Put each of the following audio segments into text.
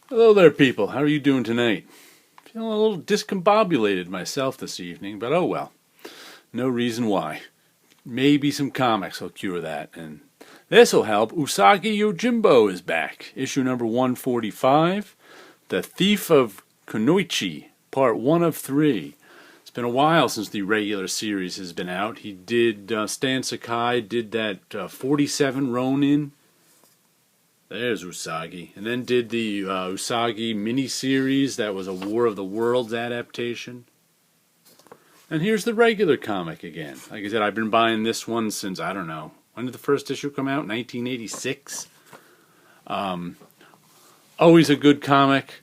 Hello there, people. How are you doing tonight? Feeling a little discombobulated myself this evening, but oh well. No reason why. Maybe some comics will cure that, and this'll help. Asagi Yojimbo is back. Issue number 145, The Thief of Kunoichi, part 1 of 3. It's been a while since the regular series has been out. He did, Stan Sakai did that 47 Ronin. There's Usagi. And then did the Usagi miniseries that was a War of the Worlds adaptation. And here's the regular comic again. Like I said, I've been buying this one since, I don't know, when did the first issue come out? 1986? Always a good comic.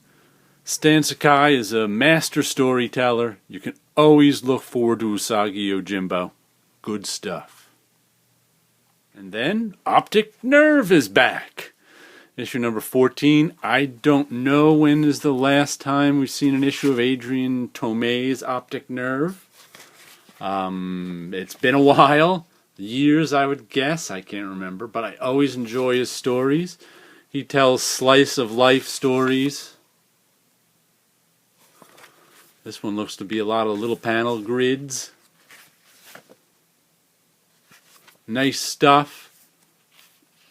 Stan Sakai is a master storyteller. You can always look forward to Asagi Yojimbo. Good stuff. And then Optic Nerve is back. Issue number 14. I don't know when is the last time we've seen an issue of Adrian Tomei's Optic Nerve. It's been a while. Years, I would guess. I can't remember. But I always enjoy his stories. He tells slice-of-life stories. This one looks to be a lot of little panel grids. Nice stuff.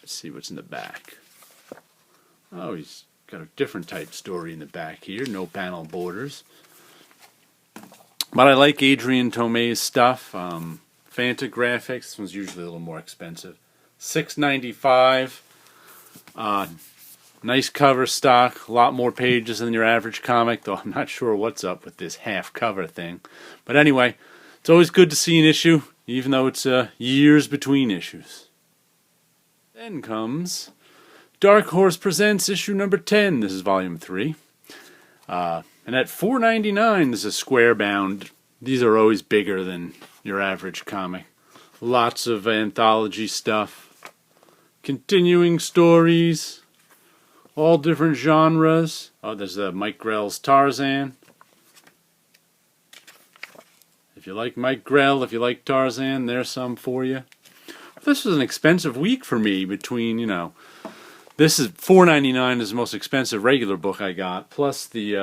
Let's see what's in the back. Oh, he's got a different type story in the back here. No panel borders. But I like Adrian Tomei's stuff. Fantagraphics. This one's usually a little more expensive. $6.95. Nice cover stock. A lot more pages than your average comic, though I'm not sure what's up with this half cover thing. But anyway, it's always good to see an issue, even though it's years between issues. Then comes Dark Horse Presents issue number 10. This is volume 3. And at $4.99, this is square bound. These are always bigger than your average comic. Lots of anthology stuff. Continuing stories. All different genres. Oh, there's Mike Grell's Tarzan. If you like Mike Grell, if you like Tarzan, there's some for you. This was an expensive week for me between, this is $4.99 is the most expensive regular book I got, plus the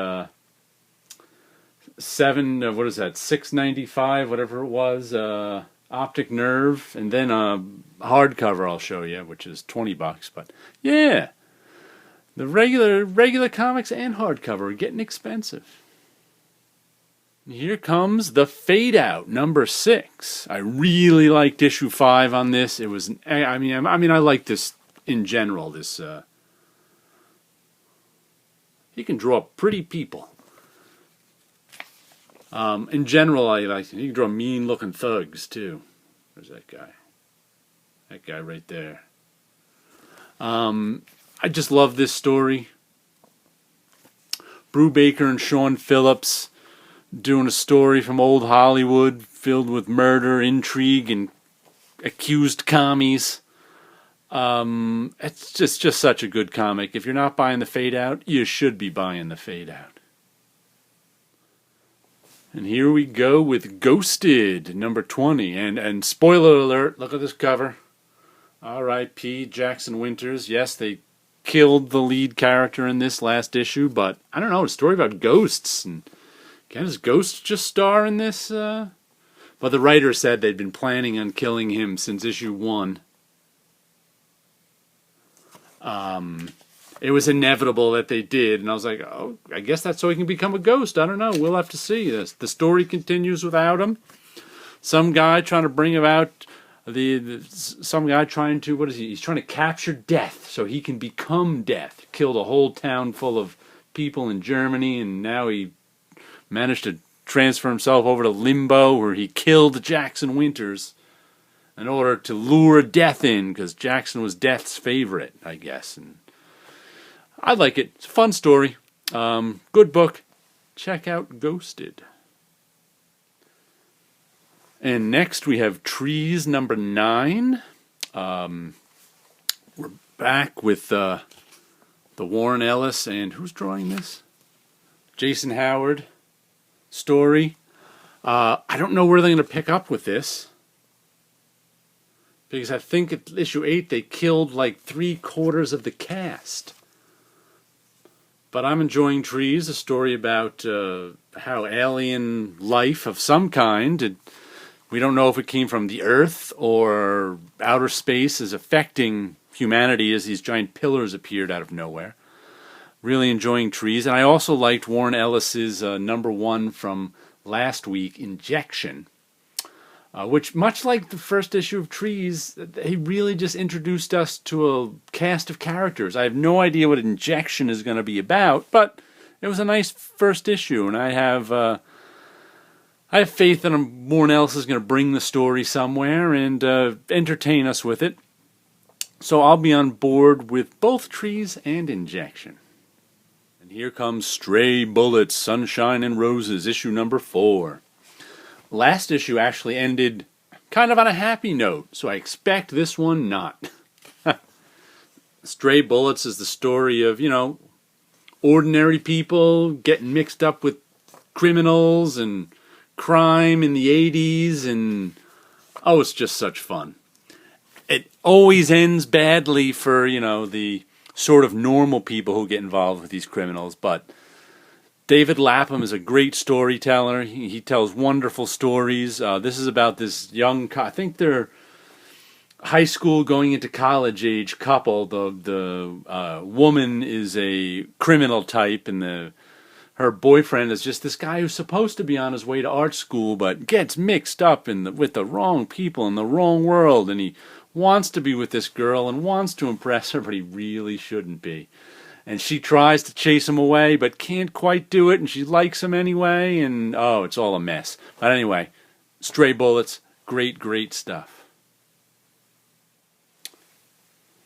$6.95, whatever it was, Optic Nerve, and then hardcover I'll show you, which is $20. But yeah, the regular comics and hardcover are getting expensive. Here comes The Fade Out, number 6. I really liked issue 5 on this. It was, I like this. In general, this he can draw pretty people. In general, I like he can draw mean-looking thugs too. There's that guy. That guy right there. I just love this story. Brubaker and Sean Phillips doing a story from old Hollywood filled with murder, intrigue, and accused commies. It's just such a good comic. If you're not buying The Fade Out, you should be buying The Fade Out. And here we go with Ghosted, number 20. And spoiler alert, look at this cover. R.I.P. Jackson Winters. Yes, they killed the lead character in this last issue, but I don't know, a story about ghosts. And can his ghost just star in this? But the writer said they'd been planning on killing him since issue 1. It was inevitable that they did, and I was like, oh, I guess that's so he can become a ghost. I don't know. We'll have to see this. The story continues without him. Some guy trying to bring about some guy trying to, what is he? He's trying to capture death so he can become death. Killed a whole town full of people in Germany, and now he managed to transfer himself over to Limbo, where he killed Jackson Winters in order to lure death in, because Jackson was death's favorite, I guess. And I like it. It's a fun story. Good book. Check out Ghosted. And next we have Trees number 9. We're back with the Warren Ellis and who's drawing this? Jason Howard story. I don't know where they're going to pick up with this. Because I think at issue 8 they killed like 3/4 of the cast. But I'm enjoying Trees, a story about how alien life of some kind, we don't know if it came from the Earth or outer space, is affecting humanity as these giant pillars appeared out of nowhere. Really enjoying Trees. And I also liked Warren Ellis's #1 from last week, Injection, which, much like the first issue of Trees, he really just introduced us to a cast of characters. I have no idea what Injection is going to be about, but it was a nice first issue, and I have faith that Warren Ellis is going to bring the story somewhere and entertain us with it. So I'll be on board with both Trees and Injection. And here comes Stray Bullets, Sunshine and Roses, issue #4. Last issue actually ended kind of on a happy note, so I expect this one not. Stray Bullets is the story of, ordinary people getting mixed up with criminals and crime in the 80s, and it's just such fun. It always ends badly for, the sort of normal people who get involved with these criminals, but David Lapham is a great storyteller. He tells wonderful stories. This is about this young, I think they're high school going into college age couple. The woman is a criminal type, and her boyfriend is just this guy who's supposed to be on his way to art school, but gets mixed up with the wrong people in the wrong world, and he wants to be with this girl and wants to impress her, but he really shouldn't be. And she tries to chase him away, but can't quite do it, and she likes him anyway, and it's all a mess. But anyway, Stray Bullets, great, great stuff.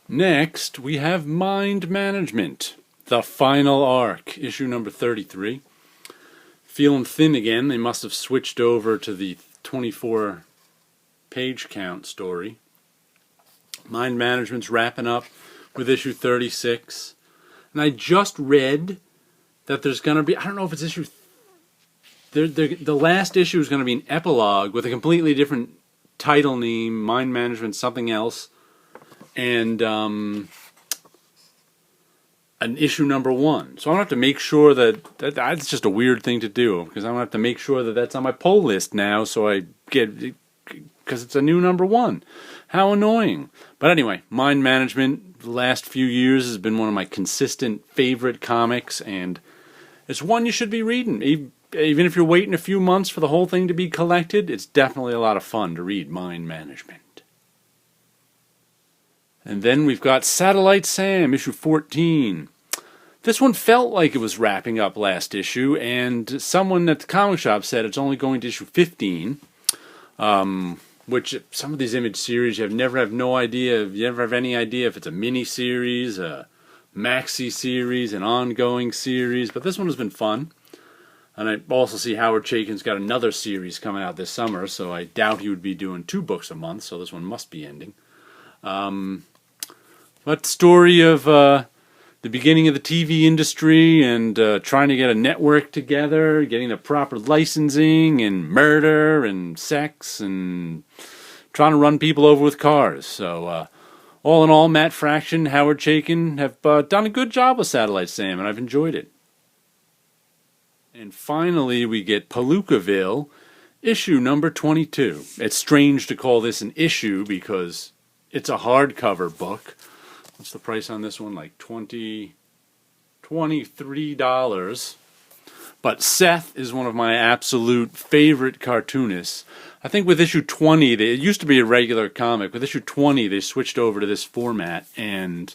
Next, we have Mind Management, the final arc, issue #33. Feeling thin again. They must have switched over to the 24-page count story. Mind Management's wrapping up with issue 36. And I just read that there's going to be, I don't know if it's issue, the last issue is going to be an epilogue with a completely different title name, Mind Management something else, and an issue #1. So I'm going to have to make sure that's just a weird thing to do, because I'm going to have to make sure that that's on my pull list now, so I get, because it's a new #1. How annoying. But anyway, Mind Management, the last few years, has been one of my consistent favorite comics, and it's one you should be reading. Even if you're waiting a few months for the whole thing to be collected, it's definitely a lot of fun to read Mind Management. And then we've got Satellite Sam, issue 14. This one felt like it was wrapping up last issue, and someone at the comic shop said it's only going to issue 15. Which some of these Image series, you never have any idea if it's a mini-series, a maxi-series, an ongoing series, but this one has been fun. And I also see Howard Chaykin's got another series coming out this summer, so I doubt he would be doing 2 books a month, so this one must be ending. But story of the beginning of the TV industry and trying to get a network together, getting the proper licensing, and murder and sex, and trying to run people over with cars. So all in all, Matt Fraction, Howard Chaykin have done a good job with Satellite Sam, and I've enjoyed it. And finally, we get Palookaville, issue #22. It's strange to call this an issue because it's a hardcover book. What's the price on this one? Like $23. But Seth is one of my absolute favorite cartoonists. I think with issue 20, it used to be a regular comic. With issue 20, they switched over to this format, and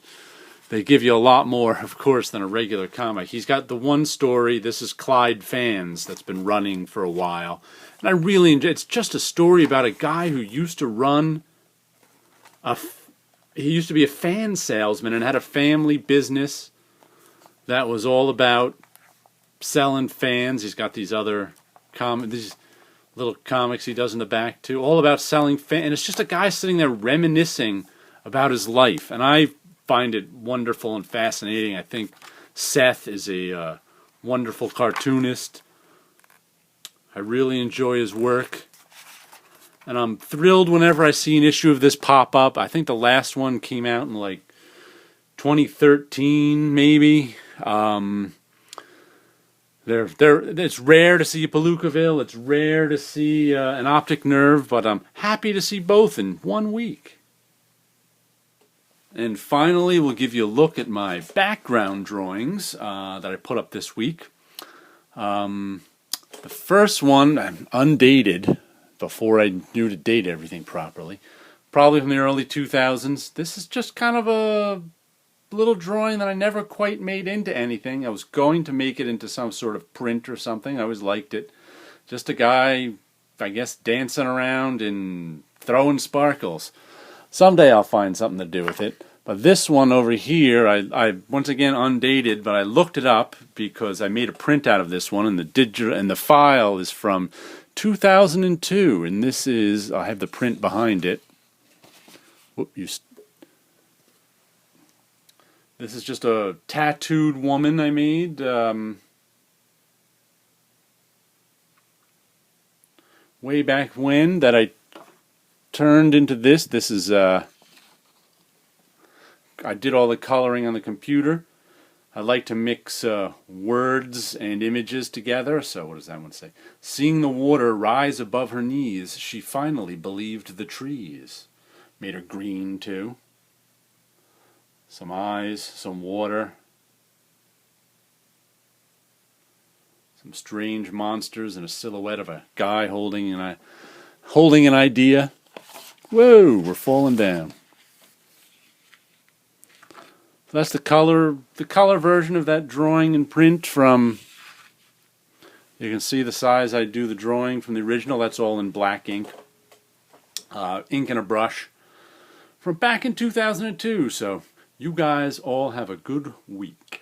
they give you a lot more, of course, than a regular comic. He's got the one story, this is Clyde Fans, that's been running for a while. And I really enjoy it. It's just a story about a guy who used to run he used to be a fan salesman and had a family business that was all about selling fans. He's got these other these little comics he does in the back too, all about selling fans. And it's just a guy sitting there reminiscing about his life. And I find it wonderful and fascinating. I think Seth is a wonderful cartoonist. I really enjoy his work. And I'm thrilled whenever I see an issue of this pop up. I think the last one came out in like 2013, maybe. It's rare to see a Palookaville. It's rare to see an Optic Nerve, but I'm happy to see both in 1 week. And finally, we'll give you a look at my background drawings that I put up this week. The first one, undated, before I knew to date everything properly, probably from the early 2000s. This is just kind of a little drawing that I never quite made into anything. I was going to make it into some sort of print or something. I always liked it. Just a guy, I guess, dancing around and throwing sparkles. Someday I'll find something to do with it. But this one over here, I once again undated, but I looked it up because I made a print out of this one, and the file is from 2002, and this is, I have the print behind it. Whoop, this is just a tattooed woman I made way back when that I turned into this. This is, I did all the coloring on the computer. I like to mix words and images together. So what does that one say? Seeing the water rise above her knees, she finally believed the trees. Made her green too. Some eyes, some water, some strange monsters, and a silhouette of a guy holding an idea. Whoa, we're falling down. So that's the color version of that drawing in print from. You can see the size I do the drawing from the original. That's all in black ink, ink and a brush, from back in 2002. So. You guys all have a good week.